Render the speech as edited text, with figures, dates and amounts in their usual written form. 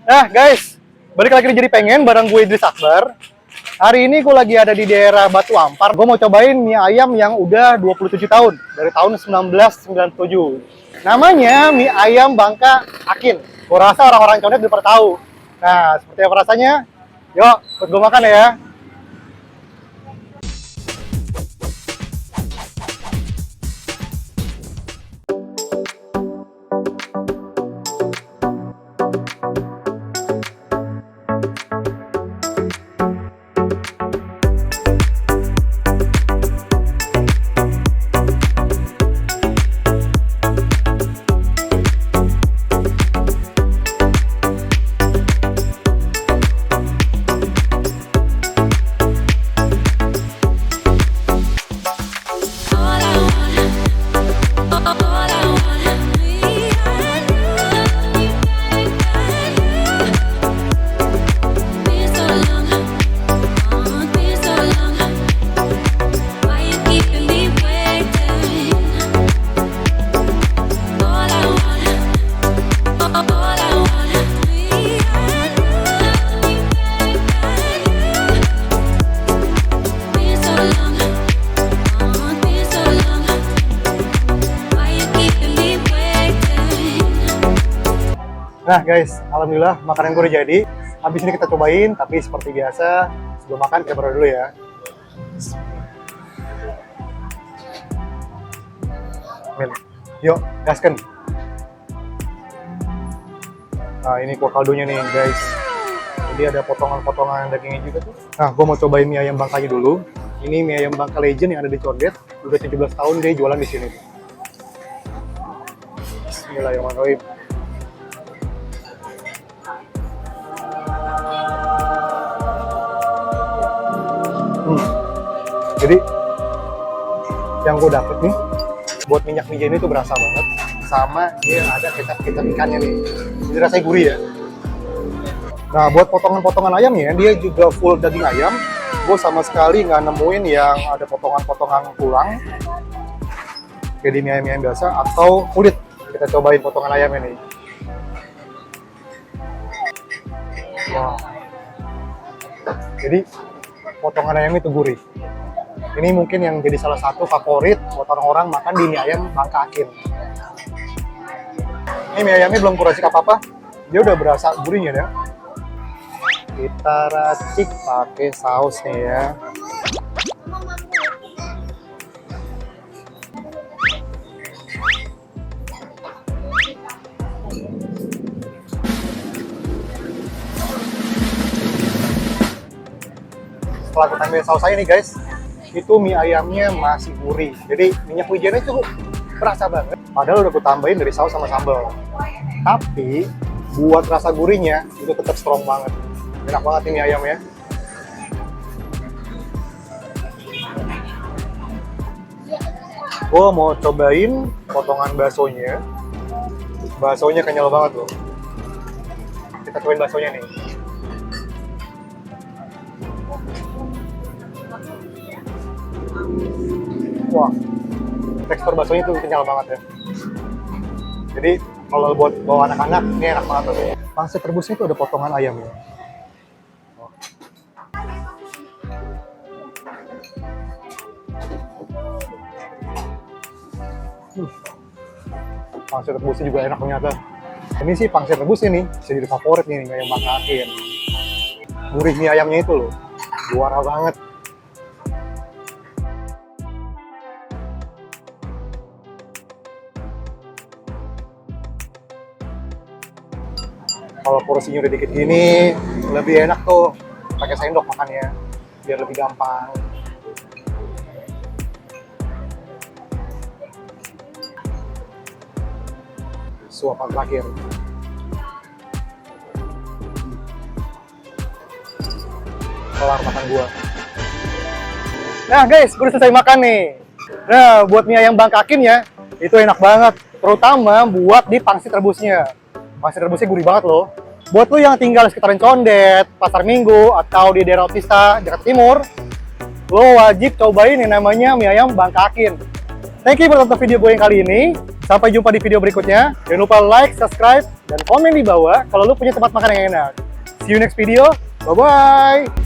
Nah guys, balik lagi di Jadi Pengen bareng gue Idris Akbar. Hari ini gue lagi ada di daerah Batu Ampar. Gue mau cobain mie ayam yang udah 27 tahun, dari tahun 1997. Namanya mie ayam Bangka Akin. Gue rasa orang-orang Condet udah pernah tahu. Nah, seperti apa rasanya? Yuk, ikut gue makan ya. Nah guys, alhamdulillah makanan gue udah jadi. Habis ini kita cobain, tapi seperti biasa sebelum makan kita berdoa dulu ya. Amin. Yuk, gaskan. Nah ini kuah kaldunya nih guys. Jadi ada potongan-potongan dagingnya juga tuh. Nah, gue mau cobain mie ayam Bangkanya dulu. Ini mie ayam Bangka Legend yang ada di Condet. Udah 17 tahun dia jualan di sini. Bismillahirrahmanirrahim. Jadi yang gue dapet nih buat minyak mie ini tuh berasa banget, sama dia ada kecap-kecap ikannya nih, jadi rasanya gurih ya. Nah buat potongan-potongan ayamnya dia juga full daging ayam. Gue sama sekali nggak nemuin yang ada potongan-potongan tulang kayak di mie ayam biasa atau kulit. Kita cobain potongan ayamnya nih. Wow. Jadi potongan ayamnya itu gurih. Ini mungkin yang jadi salah satu favorit buat orang-orang makan di mie ayam Bangka Akin. Ini mie ayamnya belum kuracik apa-apa, dia udah berasa gurihnya ya. Kita racik pakai saus nih ya. Setelah kita ambil saus saya nih guys, itu mie ayamnya masih gurih. Jadi minyak wijennya itu berasa banget. Padahal udah aku tambahin dari saus sama sambal. Tapi buat rasa gurihnya itu tetap strong banget. Enak banget ini ayamnya. Gue mau cobain potongan baksonya. Baksonya kenyal banget loh. Kita cobain baksonya nih. Wah, tekstur baksonya tuh kenyal banget ya. Jadi kalau buat bawa anak-anak ini enak banget tuh. Pangsit rebusnya tuh ada potongan ayamnya. Pangsit rebusnya juga enak ternyata. Ini sih pangsit rebus ini bisa jadi favorit nih ayam Bangka Akin. Gurih mie ayamnya itu loh, juara banget. Kalau porsinya udah dikit gini, lebih enak tuh pakai sendok makannya, biar lebih gampang. Suapan terakhir. Kelar makan gua. Nah guys, gue udah selesai makan nih. Nah, buat mie ayam Bangka Akin ya, itu enak banget. Terutama buat di pangsit rebusnya. Pangsit rebusnya gurih banget loh. Buat lo yang tinggal di sekitaran Condet, Pasar Minggu, atau di daerah Otista, Jakarta Timur, lo wajib cobain yang namanya mie ayam Bangka Akin. Thank you buat nonton video gue yang kali ini. Sampai jumpa di video berikutnya. Jangan lupa like, subscribe, dan komen di bawah kalau lu punya tempat makan yang enak. See you next video. Bye-bye.